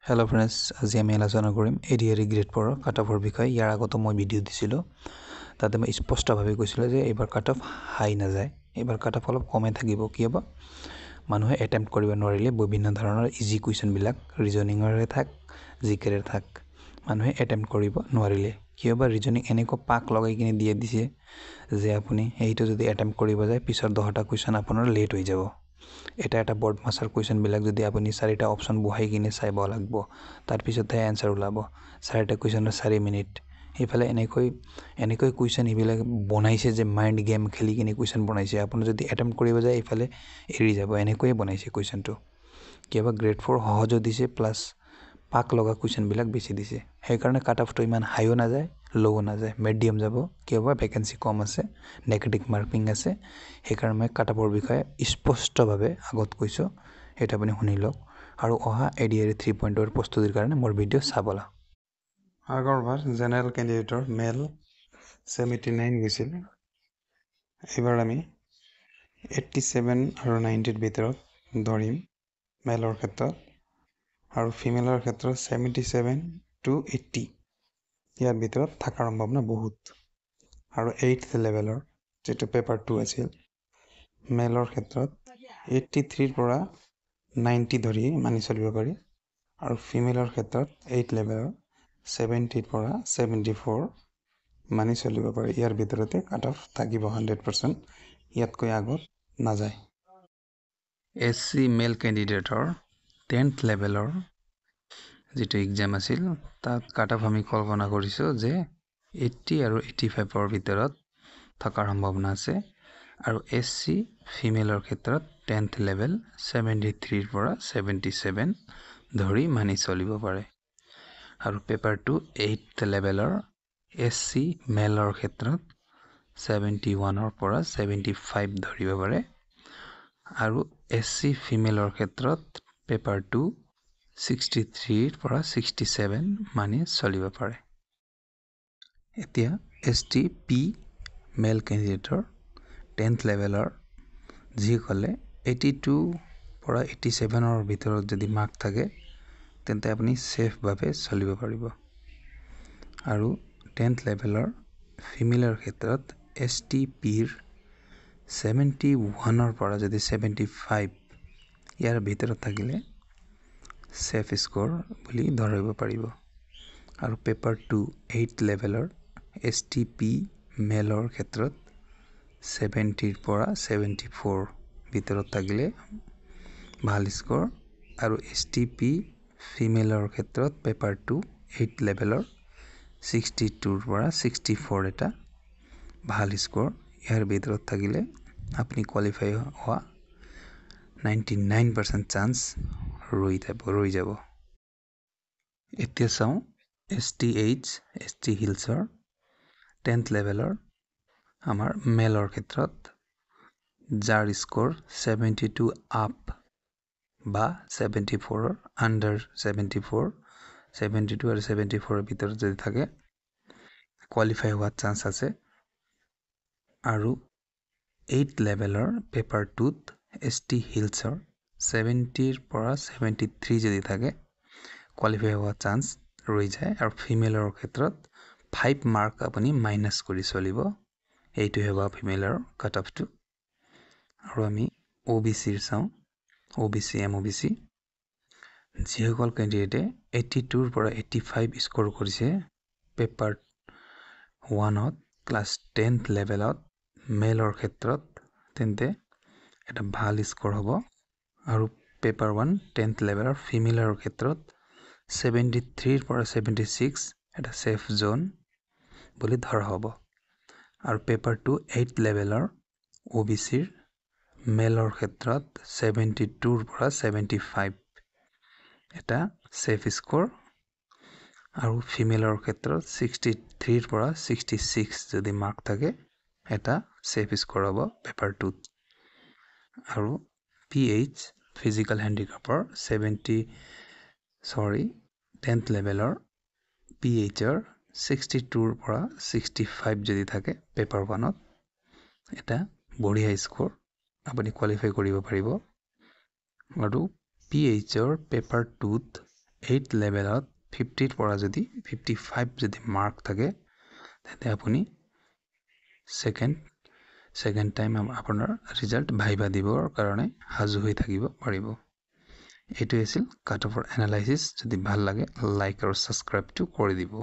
Hello friends, আজি আমি আলোচনা কৰিম এডিআৰই গ্ৰেড 4 কাট অফৰ বিষয়ে। ইয়াৰ আগতে মই ভিডিও দিছিলোঁ, তাতে মই স্পষ্টভাৱে কৈছিলোঁ যে এইবাৰ কাট অফ হাই নাযায়, এইবাৰ কাট অফ অলপ কমে থাকিব। কিয়বা মানুহে এটেম্প্ট কৰিব নোৱাৰিলে বিভিন্ন ধৰণৰ ইজি কুৱেশ্যনবিলাক ৰিজনিঙৰে থাক জিকেৰে থাক মানুহে এটেম্প্ট কৰিব নোৱাৰিলে। কিয়বা ৰিজনিং এনেকুৱা পাক লগাই কিনে দিছে যে আপুনি এইটো যদি এটেম্প্ট কৰিব যায় পিছৰ 10টা কুৱেশ্যন আপোনাৰ লেট হৈ যাব। এটা বৰ্ড মাছৰ কুৱেশ্যনবিলাক যদি আপুনি 4টা অপশ্যন বহাই কিনে চাইব লাগিব, তাৰপিছতহে এনচাৰ ওলাব। 4টা কুৱেশ্যনৰ 4 মিনিট। এইফালে এনেকৈ কুৱেশ্যন এইবিলাক বনাইছে যে মাইণ্ড গেম খেলি কিনে কুৱেশ্যন বনাইছে। আপুনি যদি এটেম্প্ট কৰিব যায় এইফালে এৰি যাব, এনেকৈয়ে বনাইছে কুৱেশ্যনটো। কিয়বা গ্ৰেড 4 সহজো দিছে প্লাছ পাক লগা কুৱেশ্যনবিলাক বেছি দিছে। সেইকাৰণে কাট অফটো ইমান হাইও নাযায় লও নাযায়, মিডিয়াম যাব। কিয়বা ভেকেঞ্চি কম আছে, নেগেটিভ মাৰ্কিং আছে। সেইকাৰণে মই কাট অফৰ বিষয়ে স্পষ্টভাৱে আগত কৈছোঁ, সেইটো আপুনি শুনি লওক আৰু অহা এডিআৰই 3.0 প্ৰস্তুতিৰ কাৰণে মোৰ ভিডিঅ' চাবলৈ। আগৰবাৰ জেনেৰেল কেণ্ডিডেটৰ মেল 79 গৈছিল, এইবাৰ আমি 87 আৰু 90ৰ ভিতৰত ধৰিম মেলৰ ক্ষেত্ৰত, আৰু ফিমেলৰ ক্ষেত্ৰত 77 to 80 ইয়াৰ ভিতৰত থকাৰ সম্ভাৱনা বহুত। আৰু 8th লেভেলৰ যিটো পেপাৰ 2 আছিল মেলৰ ক্ষেত্ৰত 83 পৰা 90 ধৰি মানি চলিব পাৰি, আৰু ফিমেলৰ ক্ষেত্ৰত 8 লেভেলৰ 70 পৰা 74 মানি চলিব পাৰি। ইয়াৰ ভিতৰতে কাট অফ থাকিব 100%, ইয়াতকৈ আগত নাযায়। SC মেল কেণ্ডিডেটৰ 10th লেভেলৰ যিটো এক্সাম আছিল তাত কাট অফ আমি কল্পনা কৰিছোঁ যে 80 আৰু 85ৰ ভিতৰত থকাৰ সম্ভাৱনা আছে। আৰু SC ফিমেলৰ ক্ষেত্ৰত 10th লেভেল 73 পৰা 77 ধৰি মানি চলিব পাৰে। আৰু পেপাৰ 2 8th লেভেলৰ SC মেলৰ ক্ষেত্ৰত 71 পৰা 75 ধৰিব পাৰে। আৰু SC ফিমেলৰ ক্ষেত্ৰত পেপাৰ 2 63 পৰা 67 মানি চলিব পাৰে। এতিয়া ST P মেল কেণ্ডিডেটৰ 10th লেভেলৰ যিসকলে 82 পৰা 87ৰ ভিতৰত যদি মাৰ্ক থাকে তেন্তে আপুনি ছেফভাৱে চলিব পাৰিব। আৰু 10th লেভেলৰ ফিমেলৰ ক্ষেত্ৰত ST Pৰ 71 পৰা যদি 75 ইয়াৰ ভিতৰত থাকিলে ছেফ স্ক'ৰ বুলি ধৰিব পাৰিব। আৰু পেপাৰ 2 8th লেভেলৰ ST P মেলৰ ক্ষেত্ৰত 70 পৰা 74 ভিতৰত থাকিলে ভাল স্ক'ৰ। আৰু ST P ফিমেলৰ ক্ষেত্ৰত পেপাৰ 2 8th লেভেলৰ 62 পৰা 64 এটা ভাল স্ক'ৰ। ইয়াৰ ভিতৰত থাকিলে আপুনি কোৱালিফাই হোৱা 99% চান্স ৰৈ যাব। এতিয়া চাওঁ STH ST হিলছৰ 10th লেভেলৰ আমাৰ মেলৰ ক্ষেত্ৰত যাৰ স্ক'ৰ 72 আপ বা 74 আণ্ডাৰ 74 72 আৰু 74ৰ ভিতৰত যদি থাকে কোৱালিফাই হোৱাৰ চান্স আছে। আৰু 8th লেভেলৰ পেপাৰ 2ত ST হিলছৰ 70 পৰা 73 যদি থাকে কোৱালিফাই হোৱাৰ চান্স ৰৈ যায়। আৰু ফিমেলৰ ক্ষেত্ৰত 5 মাৰ্ক আপুনি মাইনাছ কৰি চলিব, এইটোহে হ'ব ফিমেলৰ কাট অফটো। আৰু আমি OBCৰ চাওঁ, OBC MOBC যিসকল কেণ্ডিডেটে 82 পৰা 85 স্ক'ৰ কৰিছে পেপাৰ 1ত ক্লাছ 10th লেভেলত মেলৰ ক্ষেত্ৰত, তেন্তে এটা ভাল স্ক'ৰ হ'ব। আৰু পেপাৰ 1 10th লেভেলৰ ফিমেলৰ ক্ষেত্ৰত 73 পৰা 76 এটা ছেফ জ'ন বুলি ধৰা হ'ব। আৰু পেপাৰ 2 8th লেভেলৰ OBCৰ মেলৰ ক্ষেত্ৰত 72 পৰা 75 এটা ছেফ স্ক'ৰ। আৰু ফিমেলৰ ক্ষেত্ৰত 63 পৰা 66 যদি মাৰ্ক থাকে এটা ছেফ স্ক'ৰ হ'ব পেপাৰ 2ত। আৰু PH ফিজিকেল হেণ্ডিক্ৰাফ্টৰ 10th লেভেলৰ PHৰ 62 পৰা 65 যদি থাকে পেপাৰ 1ত এটা বঢ়িয়া স্ক'ৰ, আপুনি কোৱালিফাই কৰিব পাৰিব। আৰু PHৰ পেপাৰ 2ত 8 লেভেলত 50ৰ পৰা যদি 55 যদি মাৰ্ক থাকে তেন্তে আপুনি সেকেন্ড টাইম আপোনাৰ ৰিজাল্ট ভাইবা দিবৰ কাৰণে সাজু হৈ থাকিব পাৰিব। এইটোৱে আছিল কাট অফৰ এনালাইচিছ। যদি ভাল লাগে লাইক আৰু সাবস্ক্ৰাইবটো কৰি দিব।